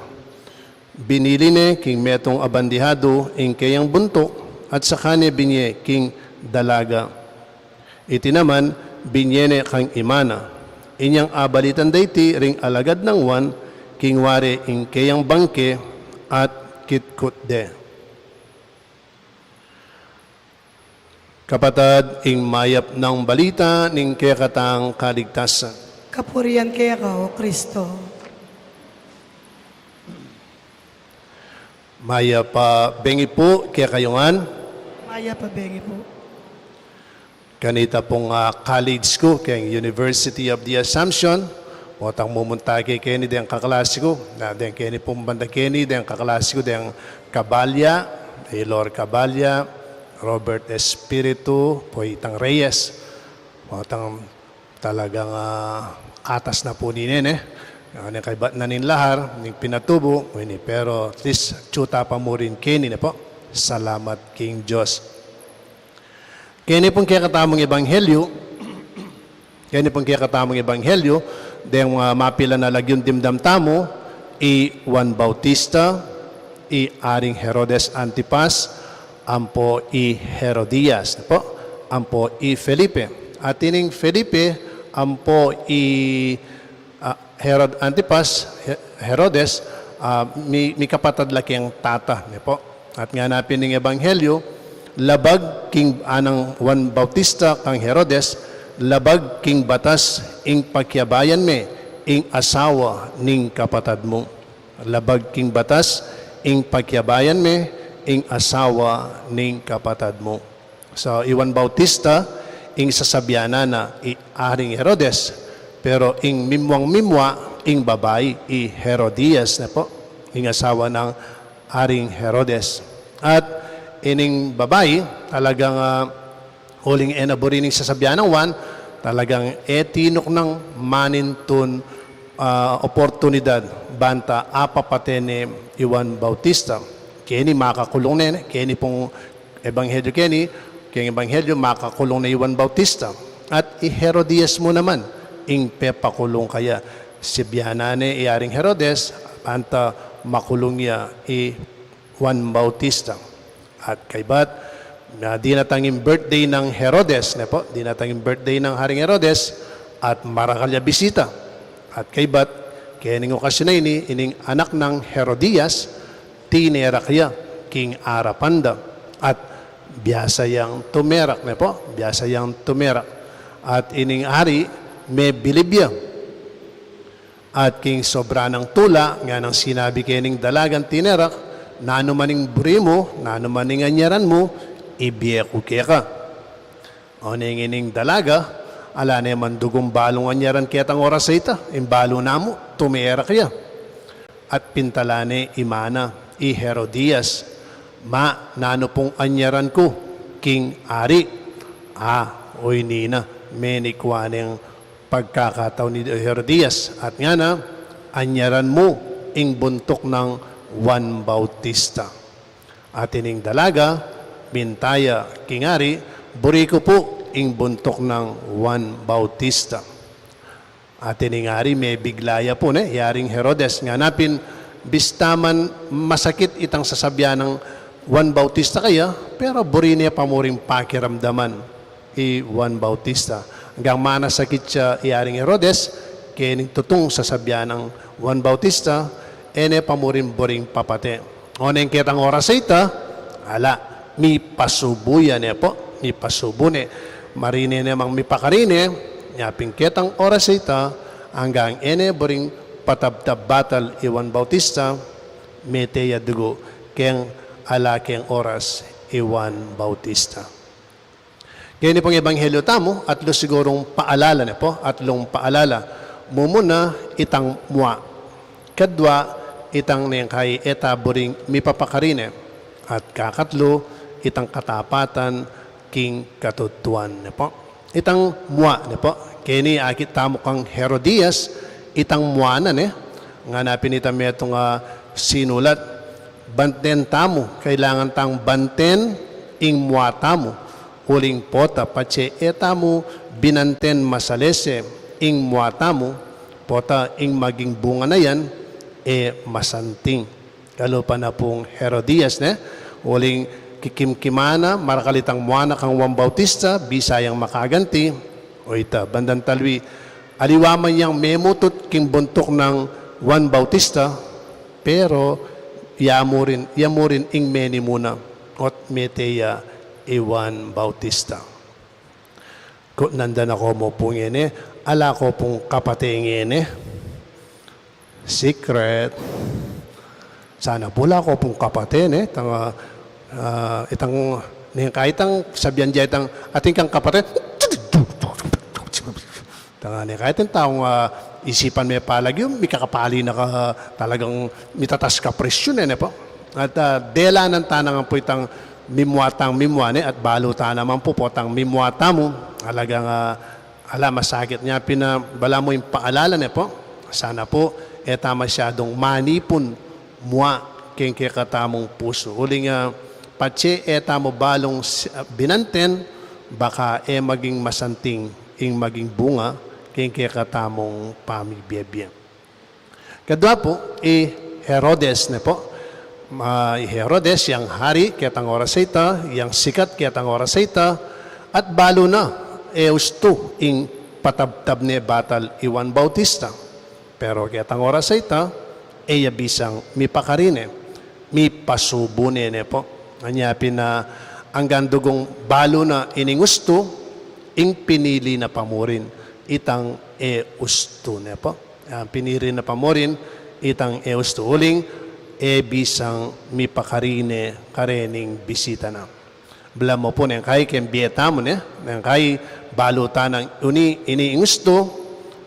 Binili ne king metong abandihado, ing kayang buntok, at sakane binye king dalaga. Iti naman, binyene kang imana. Inyang abalitan dayti ring alagad ng Juan, king ware ing kayang bangke at kitkut de. Kapatad, ing mayap ng balita ning kekatang kaligtasan. Kapurian kaya ka, O Kristo. Maya pa bengi po kaya kayongan. Maya pabengi po. Kanita pong college ko, kaya University of the Assumption. Potang mumunta kay Kenny, diyang kaklase ko. Diyang Kenny pong banda Kenny, diyang kaklase ko, diyang Cabalya, Lord Cabalya, Robert Espiritu, Poitang Reyes. Potang talagang atas na po ninin Ano kay bat na nin lahar, ning pinatubo, pero at least tsuta pa mo rin Kenny na po. Salamat King Diyos. Kenny pong kaya katamang ebanghelyo, dahil mapila na lagyon dimdam tamo, Juan Bautista, Aring Herodes Antipas, ampo Herodias, po, ampo Felipe. At ining Felipe, ampo Herod Antipas, Herodes, may kapatad laki ang tata, po. At nga napin ng ebanghelyo, labag king anang Juan Bautista kang Herodes, labag king batas ing pagyabayan me, ing asawa ning kapatad mo. Labag king batas ing pagyabayan me, ing asawa ning kapatad mo. So, Juan Bautista, ing sasabyana na Aring Herodes, pero ing mimwang-mimwa, ing babae, Herodias na po, ing asawa ng Aring Herodes. At ining babae, talagang huling enaburining sasabihan ng Juan, talagang tinok ng manintun oportunidad banta apapatene Juan Bautista. Kini makakulong na kini pong ebanghelyo kini ebanghelyo makakulong na Juan Bautista. At Herodias mo naman, ing pepakulong kaya si biyanane Aring Herodes, banta makulong niya Juan Bautista. At kaybat, di natanging birthday ng Herodes, di natanging birthday ng Haring Herodes, at marakalya bisita. At kaybat, kaya ning okasyon na ining anak ng Herodias, tinerakya, King Arapanda, at biyasa yang tumerak, biyasa yang tumerak. At ining hari, may bilibya. At king sobra ng tula, nga nang sinabi kaning dalagang tinerak, nano maning buri mo, nano maning anyaran mo, ibiyeku kaya ka. O ining dalaga, ala naman dugong balong anyaran kaya tang oras sa ita, imbalo na mo, tumera kaya. At pintalane imana, Herodias, nano pong anyaran ko, King Ari. Oy nina, menikwaneng pagkakataon ni Herodias. At nga na, anyaran mo, ing buntok ng Juan Bautista. At ining dalaga, bintaya, kingari, buri ko po, ing buntok ng Juan Bautista. At ining ari, may biglaya po, Yaring Herodes, nga napin, bistaman masakit itang sasabyan ng Juan Bautista kaya, pero buri niya pamuring pakiramdaman, Juan Bautista. Hanggang manasakit siya, Yaring Herodes, kaya tutong sasabyan ng Juan Bautista, ene pamurin boring papate. O neng kitang oras sa ita, mi pasubuyan po, mi pasubune. marine namang mipakarine, yaping ketang oras ita, hanggang ene boring patabtab batal Iwan Bautista, meteya dugo, keng ala keng oras Iwan Bautista. Ganyan pong ebanghelyo tamo, atlo sigurong paalala na po, atlong paalala. Mumuna, itang mua. Kadwa, itang niyang eta boring mipapakarine. At kakatlo, itang katapatan, king katutuan na po. Itang mua na po. Kini akit tamo kang Herodias, itang mua na ne. Nga napinitam itong sinulat. Banten tamo, kailangan tang banten, ing mua tamo. Uling pota pache etamo binanten masalese ing muatamo pota ing maging bunga na yan masanting. Kalo pa na pong Herodias ne uling kikimkimana marakalitang muana kang Juan Bautista bisayang makaganti o ita bandang talwi aliwaman yang memutot king buntok ng Juan Bautista pero yamurin ing meni muna ot meteya Iwan Bautista. Kung nandan ako mo pong yun ala ko pong kapating yun secret. Sana pula ko pong kapatid itang kahitang sabihan dyan itang ating kang kapatid. Kahit ang taong isipan may palag yung may kakapali na talagang mitatas ka presyon po. At dela ng tanang po itang mimwatang mimwane at baluta naman po potang mimwata mo. Alagang masakit niya. Bala mo yung paalala niya po. Sana po, masyadong manipon mua king katamong puso. Uling patse mo balong binanten, baka maging masanting ing maging bunga king katamong pamibiyabiyang. Kadwa po, Herodes na po. Herodes, yang hari, kitang oras ita, yang sikat, kitang oras ita, at balo na, usto, ing patabtab ni batal Iwan Bautista. Pero kitang oras ita, bisang mipakarine, mipasubune ne po. Anyapin na ang gandugong balo na iningusto, ing pinili na pamurin, itang usto ne po. Pinili na pamurin, itang usto. Uling, bisang mipakarine karening bisita na. Bala mo po nang kay kembieta mo ne, nang kay balutan ng iniingusto,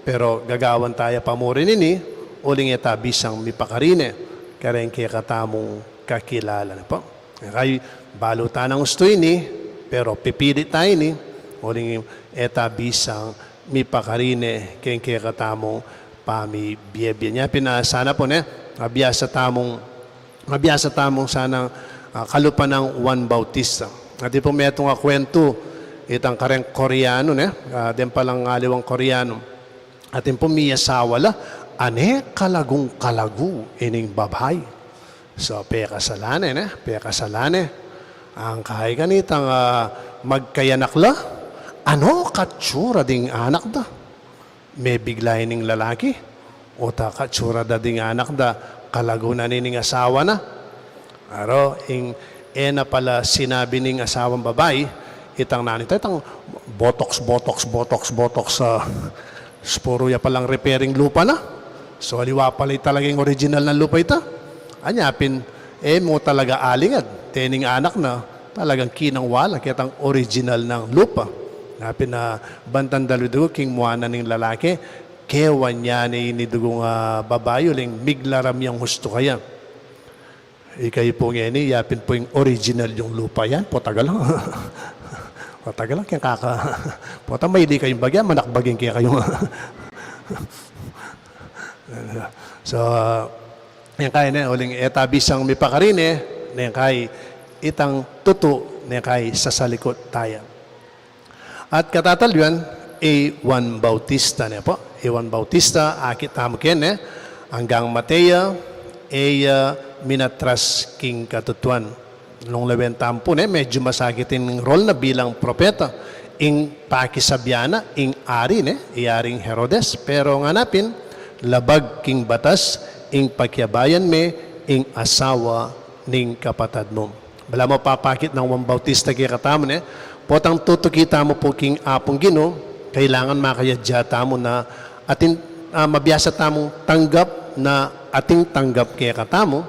pero gagawan tayo pa mo rin ini, uling eta bisang mipakarine kareng kaya katamong kakilala na po. Nang kay balutan ng gusto ini, pero pipilit tayo ni, uling eta bisang mipakarine kaya katamong pamibiyebya niya. Pinasana po ne, mabiyasa tamong sanang kalupan ng Juan Bautista. At po may itong kwento, itang kareng Koreano, din palang aliwang Koreano. At po may asawa la, kalagong kalagu ining babay. So, pekasalane. Ang kahay ganitang magkayanak la, katsura ding anak da. May biglayin ng lalaki. O katsura da ding anak da, kalago na nining asawa na. Aro, na pala sinabi ning asawang babae, itang nanita, itang botox sa sporo ya palang repairing lupa na. So, aliwa pala talagang original na lupa ita. Anyapin, mo talaga alingad. Tening anak na, talagang kinangwala, kitang original ng lupa. Napin na bantan daludugo, king muana ning lalaki, kewan niya ni dugong babayo, ling miglaram yung husto kaya. Ikay po nga ini, yapin po yung original yung lupa yan. Potagal lang. Potagal lang, kaya pota may di kayong bagyan, manakbagin kaya kayong. So, yan kaya na, uling etabisang mipakarine, yan kaya itang tuto, yan kaya sasalikot tayo. At katatalyan, Juan Bautista ne po. Juan Bautista, akit tamukin hanggang Matea, minatras king katutuan. Nung lawentam po medyo masagitin ng role na bilang propeta. Ing pakisabyana, ing ari iaring Herodes. Pero nganapin, labag king batas, ing pakyabayan ing asawa ning kapatad mo. Bala mo papakit ng Juan Bautista kaya katamo potang tutukita mo po king apong Ginoo, kailangan makayadyata mo na atin mabiyasa tamong tanggap na ating tanggap kaya katamo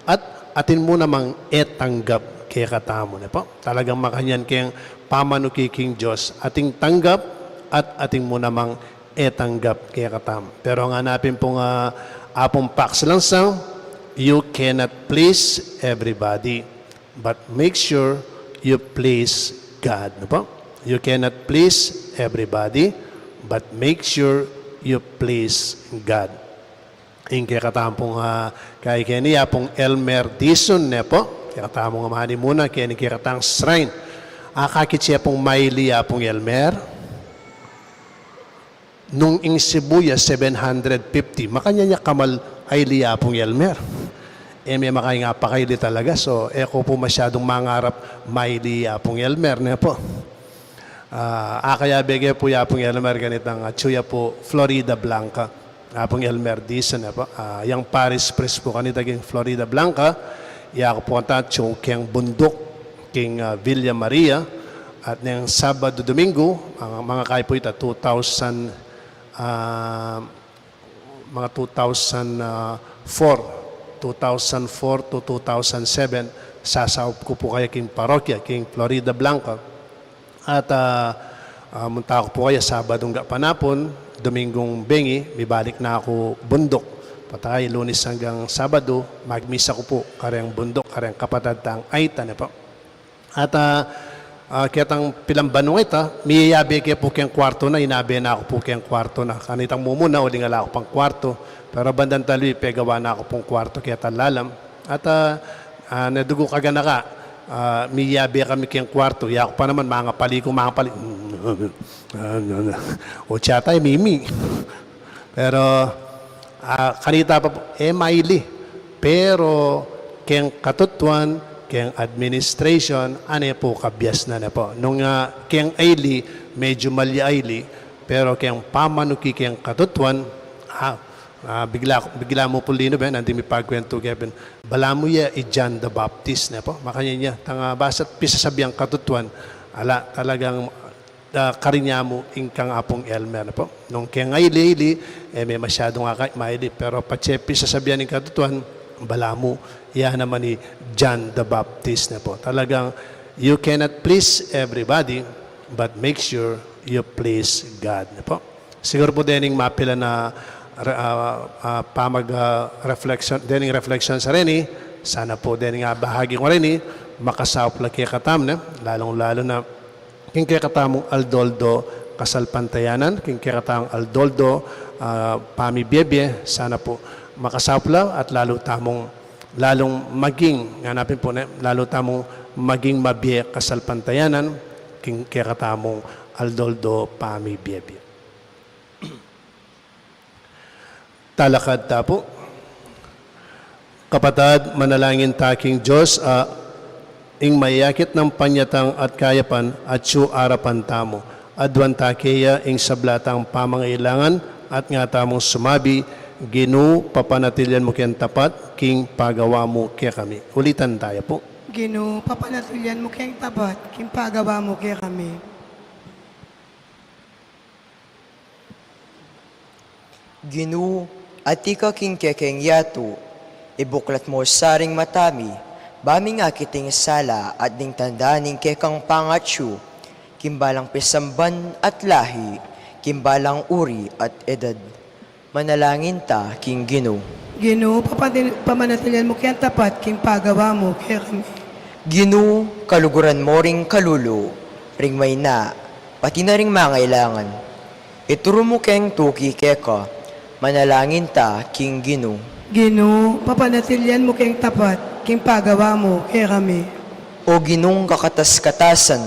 at atin mo namang tanggap kaya katamo na po. Talagang makanyan kayang pamanuki king Diyos, ating tanggap at ating mo namang tanggap kaya katamo. Pero ang hanapin pong apong Pax lang sa, you cannot please everybody, but make sure you please God. No po? You cannot please everybody, but make sure you please God. Yung kaya katampong kay kaniya pong Elmer Dison na po, kaya katamong amani muna, kaya ni kaya katang shrine. Kakit siya pong Maili pong Elmer, nung ing Sibuya 750, makanya niya kamal ay liya pong Elmer. May makay nga pakaili talaga. So, ko po masyadong mangarap may liya pong Elmer na po. Kaya bigay po ya pong Elmer ganitang Chuya po Florida Blanca. Pong Elmer Dison na po. Yang Paris Press po kanita king Florida Blanca. Ko po kanta Chukeng Bundok king Villa Maria. At ngayong Sabado Domingo, mga kaya po ito, 2004 to 2007, sasaup ko po kaya king parokya, king Florida Blanca. At munta ko po kaya Sabadong panapon, Domingong bengi, may balik na ako bundok. Patay, Lunes hanggang Sabado, magmisa ko po karyang bundok, karyang kapatad tang Aita na po. At kaya tang pilambanong ita, miyayabi kaya po kayang kwarto na, inabi na ako po kayang kwarto na. Kanitang mumuna, uling ala ako pang kwarto. Pero bandang taloy, pegawa na ako pong kwarto kaya talalam. At nadugo ka gana ka, miyabi kami kayang kwarto. Ako pa naman, mga pali. O tiyatay, mimi. Pero kanita pa po, maili. Pero kayang katutuan, kayang administration, po kabyas na po. Nung kayang aili, medyo mali aili, pero kayang pamanuki, kayang katutuan, bigla mo po lino ba, nanti may pagkwento Kevin, bala mo ya John the Baptist na po, makanya niya, tanga basat pisasabiyang katutuan, talagang karinya mo ingkang apong Elmer na po. Nung kayang aili, may masyadong maili, pero patsepi sasabihan ng katutuan, bala mo, yan naman ni John the Baptist na po. Talagang, you cannot please everybody, but make sure you please God na po. Siguro po din mapila na reflection, din reflection sa rin sana po din nga bahagi ko rin makasawap lang kaya katam na, lalong-lalo na king kaya katamong Aldoldo Kasalpantayanan, king kaya katamong Aldoldo Pami Biebie, sana po makasapla at lalong maging, hanapin po na, lalo tamong maging mabie kasalpantayanan, king kaya katamong Aldoldo Pami Biebie. Talakad tapo. Kapatad, manalangin taking Diyos, ing mayakit ng panyatang at kayapan at siyo arapan tamo. Adwan takeya ing sablatang pamangailangan at nga tamong sumabi, Ginu, papanatilyan mo kayang tapat, king pagawa mo kaya kami. Ulitan tayo po. Ginoo, papanatilian mo kayang tapat, king pagawa mo kaya kami. Ginu, at ika king kekeng yato, ibuklat mo saring matami, bami nga kiting sala at ding tandaning kekang pangatsyo, kimbalang pisamban at lahi, kimbalang uri at edad. Manalangin ta, king Ginu. Ginoo, pamanatilian mo kayang tapat, king pagawa mo kaya kami. Ginu, kaluguran mo ring kalulo, ring may na, pati na ring mangailangan. Ituro mo keng tuki keka, manalangin ta, king Ginu. Ginoo, papanatilian mo kayang tapat, king pagawa mo kaya kami. O Ginung kakatas-katasan,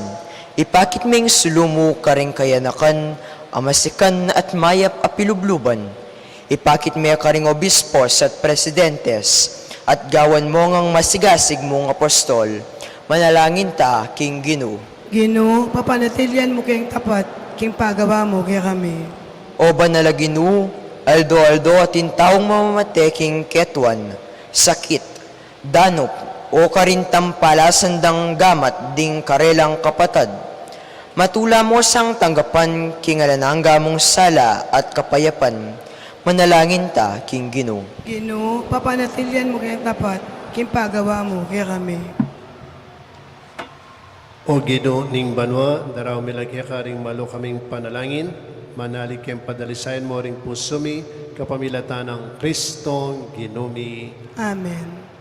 ipakit ming sulumo karing kayanakan, amasikan at mayap apilubluban. Ipakit mo karing obispos at presidentes, at gawan mo ngang masigasig mong apostol. Manalangin ta, king Ginu. Ginoo, papanatilian mo kayang tapat, king pagawa mo kaya kami. O banala Ginu, aldo-aldo atin taong mamamate king ketwan, sakit, danop, o karintampalasan dang gamat ding karelang kapatad. Matula mo sang tanggapan king alanangga mong sala at kapayapan, manalangin ta king Ginoo. Ginoo, papanatilyan mo kayang tapat, kimpagawa mo kaya kami. O Ginoo ning banwa, daraw milagya ka ring malo kaming panalangin, manalig kayong padalisayan mo ring pusumi, kapamilatan ng Kristong Ginoo mi. Amen.